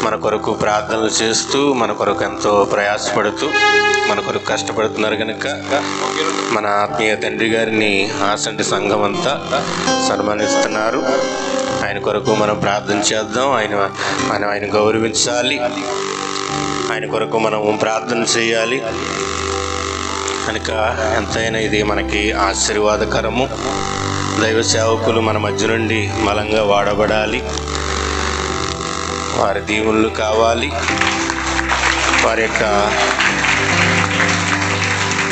మన కొరకు ప్రార్థనలు చేస్తూ, మన కొరకు ఎంతో ప్రయాసపడుతూ, మన కొరకు కష్టపడుతున్నారు కనుక మన ఆత్మీయ తండ్రి గారిని ఆసంటి సంఘం అంతా సన్మానిస్తున్నారు. ఆయన కొరకు మనం ప్రార్థన చేద్దాం. ఆయన గౌరవించాలి. ఆయన కొరకు మనం ప్రార్థన చేయాలి కనుక ఎంతైనా ఇది మనకి ఆశీర్వాదకరము. దైవ సేవకులు మన మధ్య నుండి బలంగా వాడబడాలి. వారి దీవుళ్ళు కావాలి. వారి యొక్క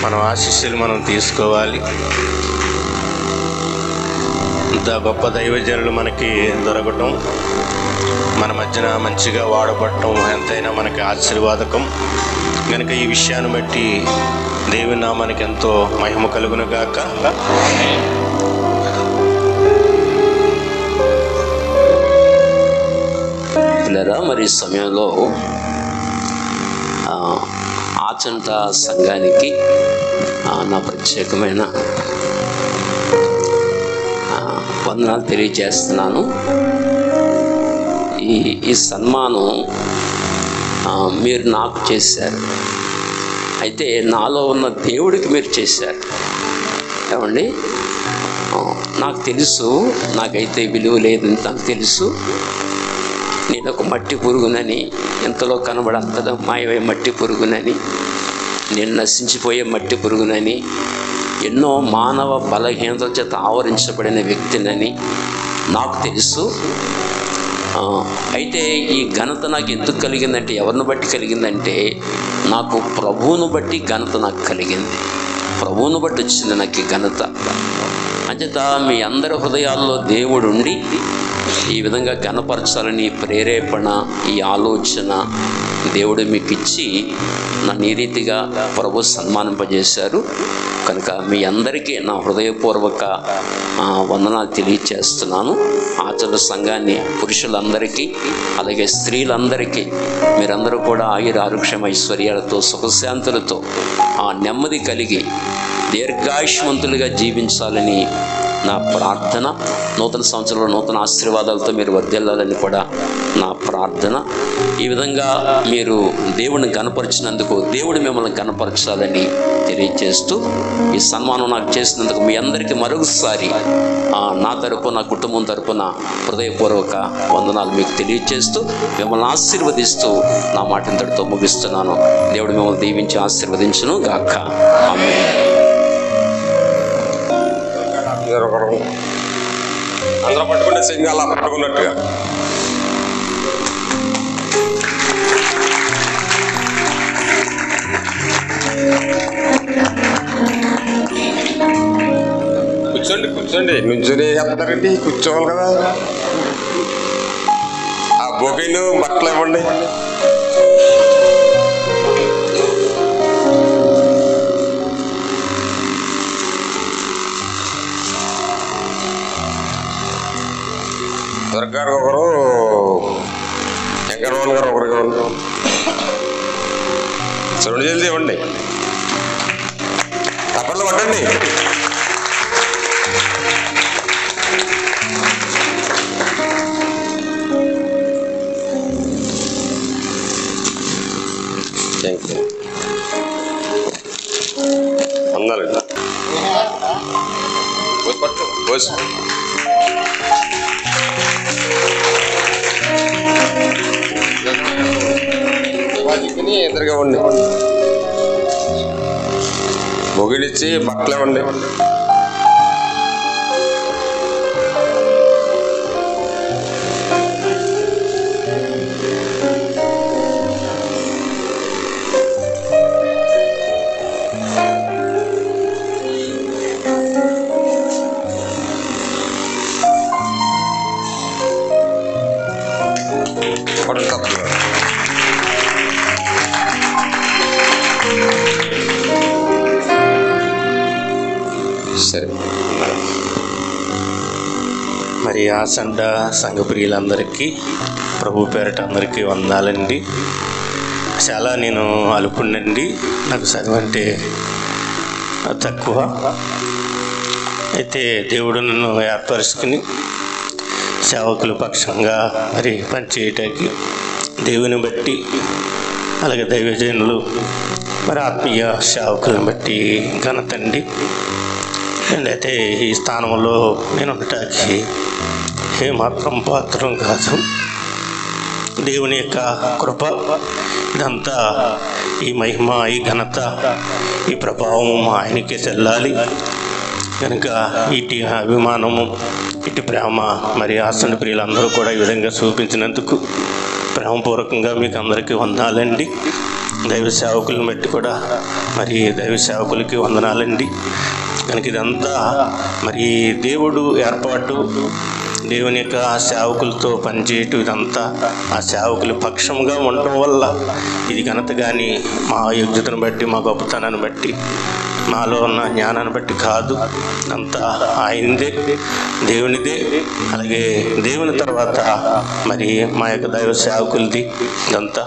మనం ఆశీస్సులు మనం తీసుకోవాలి. ఇంత గొప్ప దైవజనులు మనకి దొరకటం, మన మధ్యన మంచిగా వాడబడటం ఎంతైనా మనకి ఆశీర్వాదకం కనుక ఈ విషయాన్ని బట్టి దేవుని నామానికి ఎంతో మహిమ కలుగును గాక. మరి సమయంలో ఆచంట సంఘానికి నా ప్రత్యేకమైన వందనాలు తెలియజేస్తున్నాను. ఈ సన్మానం మీరు నాకు చేశారు, అయితే నాలో ఉన్న దేవుడికి మీరు చేశారు. ఏమండి, నాకు తెలుసు, నాకైతే విలువ లేదని నాకు తెలుసు. నేను ఒక మట్టి పురుగునని, ఎంతలో కనబడి అంతలో మాయమై మట్టి పురుగునని, నేను నశించిపోయే మట్టి పురుగునని, ఎన్నో మానవ బలహీనతల చేత ఆవరించబడిన వ్యక్తినని నాకు తెలుసు. అయితే ఈ ఘనత నాకు ఎందుకు కలిగిందంటే, ఎవరిని బట్టి కలిగిందంటే, నాకు ప్రభువును బట్టి ఘనత నాకు కలిగింది. ప్రభువును బట్టి వచ్చింది నాకు ఈ ఘనత. అంచేత మీ అందరి హృదయాల్లో దేవుడు ఉండి ఈ విధంగా ఘనపరచాలని ప్రేరేపణ, ఈ ఆలోచన దేవుడు మీకు ఇచ్చి నన్ను ఈ రీతిగా ప్రభు సన్మానింపజేశారు. కనుక మీ అందరికీ నా హృదయపూర్వక వందనాలు తెలియచేస్తున్నాను. ఆచరణ సంఘాన్ని పురుషులందరికీ అలాగే స్త్రీలందరికీ మీరందరూ కూడా ఆయురారోగ్యం ఐశ్వర్యాలతో సుఖశాంతులతో నెమ్మది కలిగి దీర్ఘాయుష్మంతులుగా జీవించాలని నా ప్రార్థన. నూతన సంవత్సరంలో నూతన ఆశీర్వాదాలతో మీరు వర్ధిల్లాలని కూడా నా ప్రార్థన. ఈ విధంగా మీరు దేవుడిని గణపరిచినందుకు దేవుడు మిమ్మల్ని గణపరచాలని తెలియజేస్తూ ఈ సన్మానం నాకు చేసినందుకు మీ అందరికీ మరొకసారి నా తరపున, నా కుటుంబం తరపున హృదయపూర్వక వందనాలు మీకు తెలియజేస్తూ మిమ్మల్ని ఆశీర్వదిస్తూ నా మాట ఇంతటితో ముగిస్తున్నాను. దేవుడు మిమ్మల్ని దీవించి ఆశీర్వదించును గాక. ఆమేన్. అందరూ పట్టుకుంటే సింగ్ అలా పట్టుకున్నట్టుగా కూర్చోండి నుంచుని చెప్తారండి, కూర్చోవాలి కదా. ఆ బొకేలు బట్టలు ఇవ్వండి. దుర్గారు ఒకరు, వెంకటరమణ గారు ఒకరికి రెండు జల్దీ ఇవ్వండి. తప్పట్లు పట్టండి. అందరండి పట్టు పోసి ఎదురుగా ఉండి మొగిలిచ్చి బట్టలు ఇవ్వండి. సరే, మరి ఆచంట సంఘ ప్రియులందరికీ ప్రభు పేరట అందరికీ వందాలండి. చాలా నేను అలుపుండండి, నాకు చదువు అంటే తక్కువ. అయితే దేవుడు నన్ను ఏర్పరుచుకుని సేవకుల పక్షంగా మరి పనిచేయటానికి దేవుని బట్టి అలాగే దైవజనులు మరి ఆత్మీయ సేవకులను బట్టి ఘనతండి. అయితే ఈ స్థానంలో నేను ఉండటానికి ఏమాత్రం పాత్రం కాదు. దేవుని యొక్క కృప ఇదంతా, ఈ మహిమ, ఈ ఘనత, ఈ ప్రభావం ఆయనకే చెల్లాలి కనుక ఇటు అభిమానము, ఇటు ప్రేమ మరి ఆసన ప్రియులందరూ కూడా ఈ విధంగా చూపించినందుకు ప్రేమపూర్వకంగా మీకు అందరికీ వందనాలండి. దైవ సేవకులను బట్టి కూడా మరి దైవ సేవకులకి వందనాలండి. కనుక ఇదంతా మరి దేవుడు ఏర్పాటు, దేవుని యొక్క సేవకులతో పనిచేయటం, ఇదంతా ఆ సేవకుల పక్షంగా ఉండటం వల్ల ఇది ఘనత. కానీ మా యోగ్యతను బట్టి, మా గొప్పతనాన్ని బట్టి, మాలో ఉన్న జ్ఞానాన్ని బట్టి కాదు. అంతా ఆయనదే, దేవునిదే. అలాగే దేవుని తర్వాత మరి మా యొక్క దైవ సేవకులది ఇదంతా.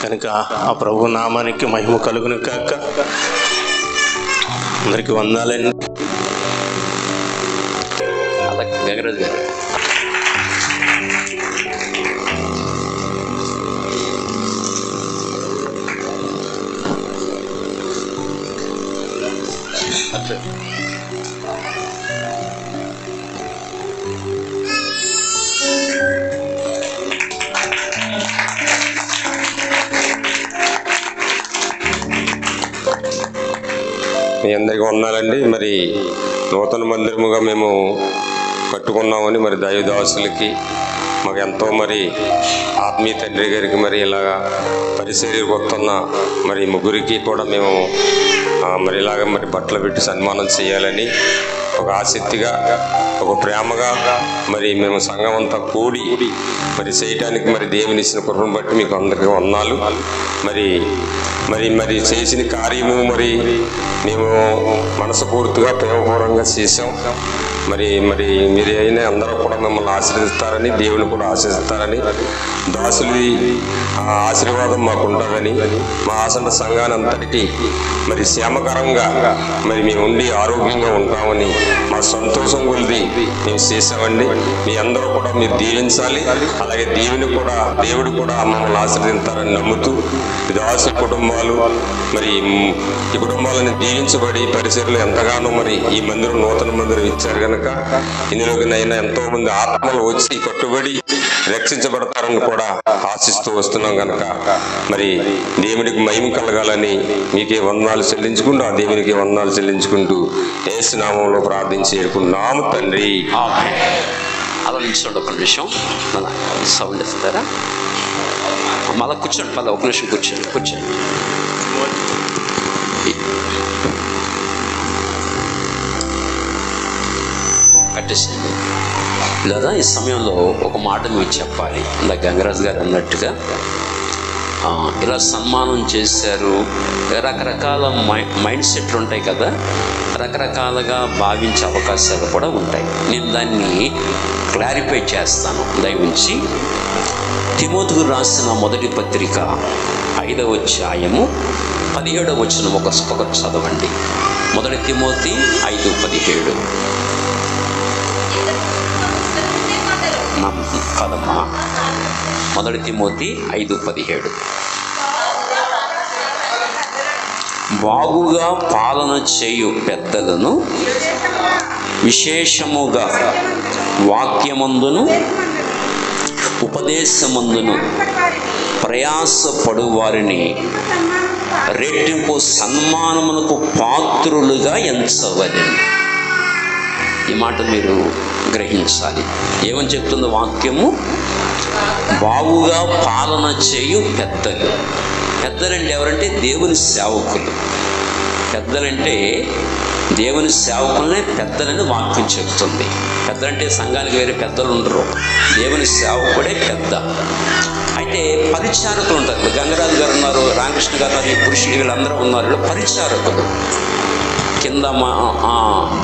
కనుక ఆ ప్రభు నామానికి మహిమ కలుగును కాక. అందరికీ వందాలండి. గంగరాజు గారు మీ అందరికీ వందనాలండి. మరి నూతన మందిరముగా మేము కట్టుకున్నామని మరి దైవదాసులకి, మాకు ఎంతో మరి ఆత్మీయ తండ్రి గారికి, మరి ఇలాగా పరిచర్యకు వస్తున్న మరి ముగ్గురికి కూడా మేము మరి ఇలాగ మరి బట్టలు పెట్టి సన్మానం చేయాలని ఒక ఆసక్తిగా, ఒక ప్రేమగా మరి మేము సంఘం అంతా కూడి మరి చేయటానికి మరి దేవుని ఇచ్చిన కృపను బట్టి మీకు అందరికీ వందనాలు. మరి మరి మరి చేసిన కార్యము మరి మేము మనస్ఫూర్తిగా ప్రేమపూర్వకంగా చేసాం. మరి మరి మీరు అయినా అందరూ కూడా మిమ్మల్ని ఆశీర్వదిస్తారని, దేవుని కూడా ఆశీర్వదిస్తారని, దాసులు ఆశీర్వాదం మాకు ఉంటుందని, మా ఆసన సంఘాన్ని అంతటికీ మరి క్షేమకరంగా మరి మేము ఉండి ఆరోగ్యంగా ఉంటామని మా సంతోషం కొలిది మేము చేసామండి. మీ అందరూ కూడా మీరు దీవించాలి. అలాగే దేవుడు కూడా మమ్మల్ని ఆశీర్వదిస్తారని నమ్ముతూ దాసు కుటుంబాలు మరి ఈ కుటుంబాలను దీవించబడి పరిసరలు ఎంతగానో మరి ఈ మందిరం, నూతన మందిరం ఇచ్చారు కనుక ఇందులోకినైనా ఎంతో మంది ఆత్మలు వచ్చి కట్టుబడి రక్షించబడతారని కూడా ఆశిస్తూ వస్తున్నాం కనుక మరి దేవునికి మహిమ కలగాలని మీకే వందనాలు చెల్లించుకుంటూ, ఆ దేవునికి వందనాలు చెల్లించుకుంటూ యేసు నామములో ప్రార్థించి ఏడుకున్నాము తండ్రి. అలా నిల్చోండి ఒక నిమిషం, మన సౌండ్ ఇస్తారా? మళ్ళీ కూర్చోండి, మళ్ళీ ఒక నిమిషం కూర్చోండి. కట్టేసేయండి. లేదా ఈ సమయంలో ఒక మాట మీకు చెప్పాలి. ఇందా గంగరాజు గారు అన్నట్టుగా ఇలా సన్మానం చేశారు, రకరకాల మైండ్ సెట్లు ఉంటాయి కదా, రకరకాలుగా భావించే అవకాశాలు కూడా ఉంటాయి. నేను దాన్ని క్లారిఫై చేస్తాను దయవుంచి. తిమోతికి రాసిన మొదటి పత్రిక 5వ అధ్యాయము 17వ వచనం ఒక చదవండి. మొదటి తిమోతి 5:17. కదమ్మా, మొదటి తిమోతి 5:17. బాగుగా పాలన చేయు పెద్దలను విశేషముగా వాక్యమందును ఉపదేశమందును ప్రయాసపడు వారిని రెట్టింపు సన్మానమునకు పాత్రులుగా ఎంచవలెను. ఈ మాట మీరు గ్రహించాలి. ఏమని చెప్తుంది వాక్యము? బాగుగా పాలన చేయు పెద్దలు. పెద్దలంటే ఎవరంటే దేవుని సేవకులు. పెద్దలంటే దేవుని సేవకులనే పెద్దలని వాక్యం చెప్తుంది. పెద్దలంటే సంఘానికి వేరే పెద్దలు ఉండరు, దేవుని సేవకుడే పెద్ద. అయితే పరిచారకులు ఉంటారు. గంగరాజు గారు ఉన్నారు, రామకృష్ణ గారు ఉన్నారు, ఈ పురుషులు వీళ్ళందరూ ఉన్నారు. పరిచారకులు కింద మా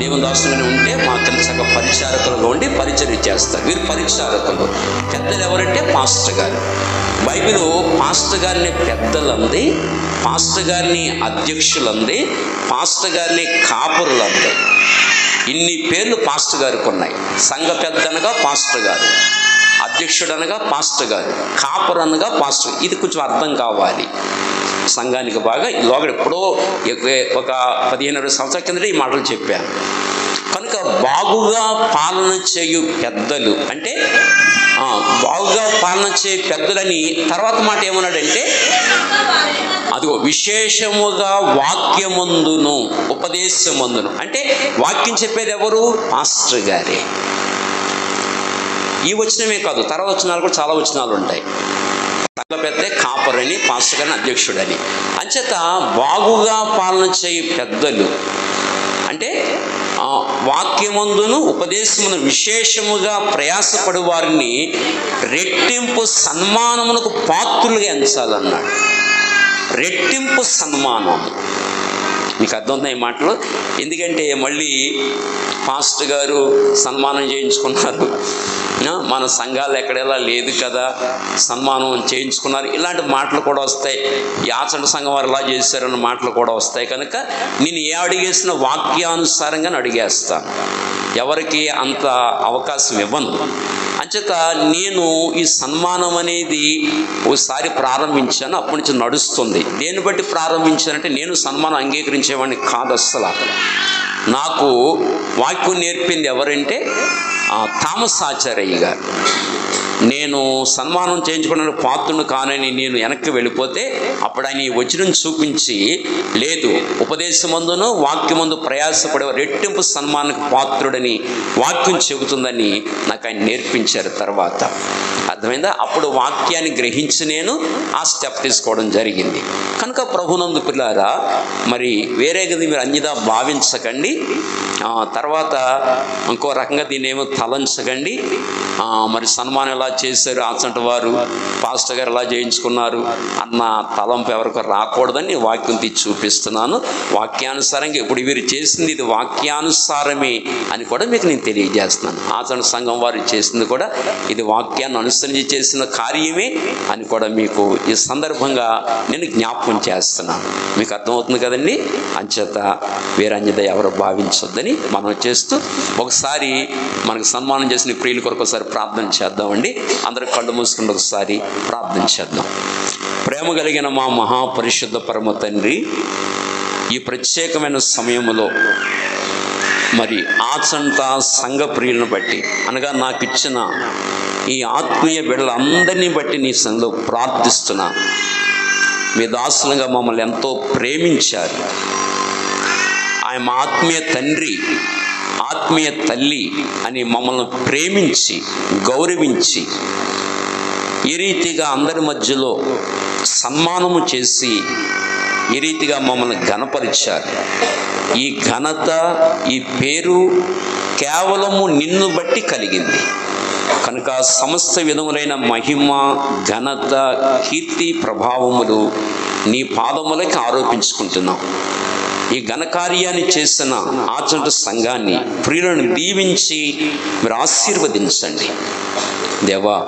దేవుని దాసులుగానే ఉంటే మా కింద సగం పరిచారకులుగా ఉండి పరిచర్య చేస్తారు. వీరు పరిచారకులు. పెద్దలు ఎవరంటే పాస్టర్ గారు. బైబిల్ పాస్టర్ గారిని పెద్దలంది, పాస్టర్ గారిని అధ్యక్షులంది, పాస్టర్ గారిని కాపురులంది. ఇన్ని పేర్లు పాస్టర్ గారికి ఉన్నాయి. సంఘ పెద్దనగా పాస్టర్ గారు, అధ్యక్షుడు అనగా పాస్టర్ గారు, కాపర్ అనగా పాస్టర్. ఇది కొంచెం అర్థం కావాలి సంఘానికి. బాగా లోగడ ఎప్పుడో ఒక 15-20 సంవత్సరాల కిందట ఈ మాటలు చెప్పాను. కనుక బాగుగా పాలన చేయు పెద్దలు అంటే బాగుగా పాలన చేయు పెద్దలని తర్వాత మాట ఏమన్నాడంటే, అదిగో విశేషముగా వాక్యమందును ఉపదేశమందును. అంటే వాక్యం చెప్పేది ఎవరు? పాస్టర్ గారే. ఈ వచనమే కాదు, తర్వాత వచనాలు కూడా చాలా వచనాలు ఉంటాయి. సంఘ పెద్ద కాపరని, పాస్టర్ గారిని, అధ్యక్షుడని. అంచేత బాగుగా పాలన చేయు పెద్దలు అంటే వాక్యమందును ఉపదేశమును విశేషముగా ప్రయాసపడు వారిని రెట్టింపు సన్మానమునకు పాత్రులుగా ఎంచాలన్నాడు. రెట్టింపు సన్మానం. మీకు అర్థమవుతుంది ఈ మాటలు? ఎందుకంటే మళ్ళీ పాస్టర్ గారు సన్మానం చేయించుకున్నారు, మన సంఘాలు ఎక్కడెలా లేదు కదా, సన్మానం చేయించుకున్నారు, ఇలాంటి మాటలు కూడా వస్తాయి. ఈ ఆచరణ సంఘం వారు ఎలా చేశారన్న మాటలు కూడా వస్తాయి. కనుక నేను ఏ అడిగేసిన వాక్యానుసారంగా అడిగేస్తాను, ఎవరికి అంత అవకాశం ఇవ్వను. అంచేత నేను ఈ సన్మానం అనేది ఒకసారి ప్రారంభించాను, అప్పటి నుంచి నడుస్తుంది. దేన్ని బట్టి ప్రారంభించానంటే, నేను సన్మానం అంగీకరించేవాడిని కాదు అస్సలు. నాకు వాక్యం నేర్పింది ఎవరంటే థామస్ ఆచార్య గారు. నేను సన్మానం చేయించుకోవడానికి పాత్రుడు కానని నేను వెనక్కి వెళ్ళిపోతే అప్పుడు ఆయన ఈ వచనం చూపించి, లేదు ఉపదేశమందును వాక్యమందు ప్రయాసపడే రెట్టింపు సన్మానానికి పాత్రుడని వాక్యం చెబుతుందని నాకు ఆయన నేర్పించారు. తర్వాత అర్థమైందా? అప్పుడు వాక్యాన్ని గ్రహించి నేను ఆ స్టెప్ తీసుకోవడం జరిగింది. కనుక ప్రభునందు పిల్లారా, మరి వేరేగా మీరు అన్యదా భావించకండి. తర్వాత ఇంకో రకంగా దీన్ని ఏమో తలంచకండి. మరి సన్మానం ఎలా చేశారు, ఆచంట వారు పాస్టర్ గారు ఎలా చేయించుకున్నారు అన్న తలంపు ఎవరికి రాకూడదని వాక్యం తీసి చూపిస్తున్నాను. వాక్యానుసారంగా ఇప్పుడు వీరు చేసింది ఇది వాక్యానుసారమే అని కూడా మీకు నేను తెలియజేస్తున్నాను. ఆచరణ సంఘం వారు చేసింది కూడా ఇది వాక్యాన్ని అనుసరించి చేసిన కార్యమే అని కూడా మీకు ఈ సందర్భంగా నేను జ్ఞాపకం చేస్తున్నాను. మీకు అర్థమవుతుంది కదండి? అంచేత వేరన్యత ఎవరు భావించొద్దని మనం చేస్తూ ఒకసారి మనకు సన్మానం చేసిన ప్రియుల కొరకు ఒకసారి ప్రార్థన చేద్దామండి. అందరూ కళ్ళు మూసుకుని ఒకసారి ప్రార్థన చేద్దాం. ప్రేమ కలిగిన మా మహాపరిశుద్ధ పరమ తండ్రి, ఈ ప్రత్యేకమైన సమయంలో మరి ఆచంట సంఘ ప్రియులను బట్టి అనగా నాకు ఇచ్చిన ఈ ఆత్మీయ బిడ్డలందరినీ బట్టి నీ సంఘంలో ప్రార్థిస్తున్నా. మీ దాసులుగా మమ్మల్ని ఎంతో ప్రేమించారు. ఆయన ఆత్మీయ తండ్రి, ఆత్మీయ తల్లి అని మమ్మల్ని ప్రేమించి గౌరవించి ఈ రీతిగా అందరి మధ్యలో సన్మానము చేసి ఈ రీతిగా మమ్మల్ని ఘనపరిచారు. ఈ ఘనత, ఈ పేరు కేవలము నిన్ను బట్టి కలిగింది. కనుక సమస్త విధములైన మహిమ, ఘనత, కీర్తి, ప్రభావములు నీ పాదములకి ఆరోపించుకుంటున్నాం. ఈ ఘనకార్యాన్ని చేసిన ఆచరణ సంఘాన్ని ప్రియులను దీవించి మీరు ఆశీర్వదించండి. దేవా,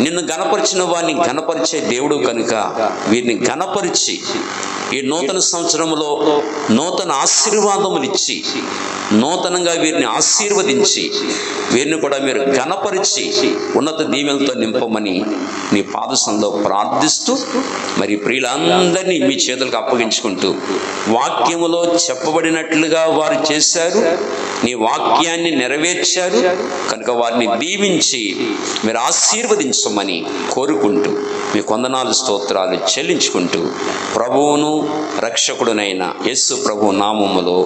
నిన్ను ఘనపరిచిన వారిని ఘనపరిచే దేవుడు కనుక వీరిని ఘనపరిచి ఈ నూతన సంవత్సరంలో నూతన ఆశీర్వాదములు ఇచ్చి నూతనంగా వీరిని ఆశీర్వదించి వీరిని కూడా మీరు ఘనపరిచి ఉన్నత దీవెనలతో నింపమని నీ పాదసంలో ప్రార్థిస్తూ మరి ప్రియులందరినీ మీ చేతులకు అప్పగించుకుంటూ వాక్యములో చెప్పబడినట్లుగా వారు చేశారు, నీ వాక్యాన్ని నెరవేర్చారు కనుక వారిని దీవించి మీరు ఆశీర్వదించమని కోరుకుంటూ మీ వందనాలు స్తోత్రాలు చెల్లించుకుంటూ ప్రభువును రక్షకుడునైన యేసు ప్రభు నామములో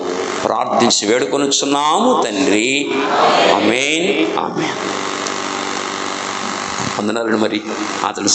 ప్రార్థించి వేడుకొనుచున్నాము తండ్రి. ఆమేన్, ఆమేన్. వందనాలు. మరి అతడు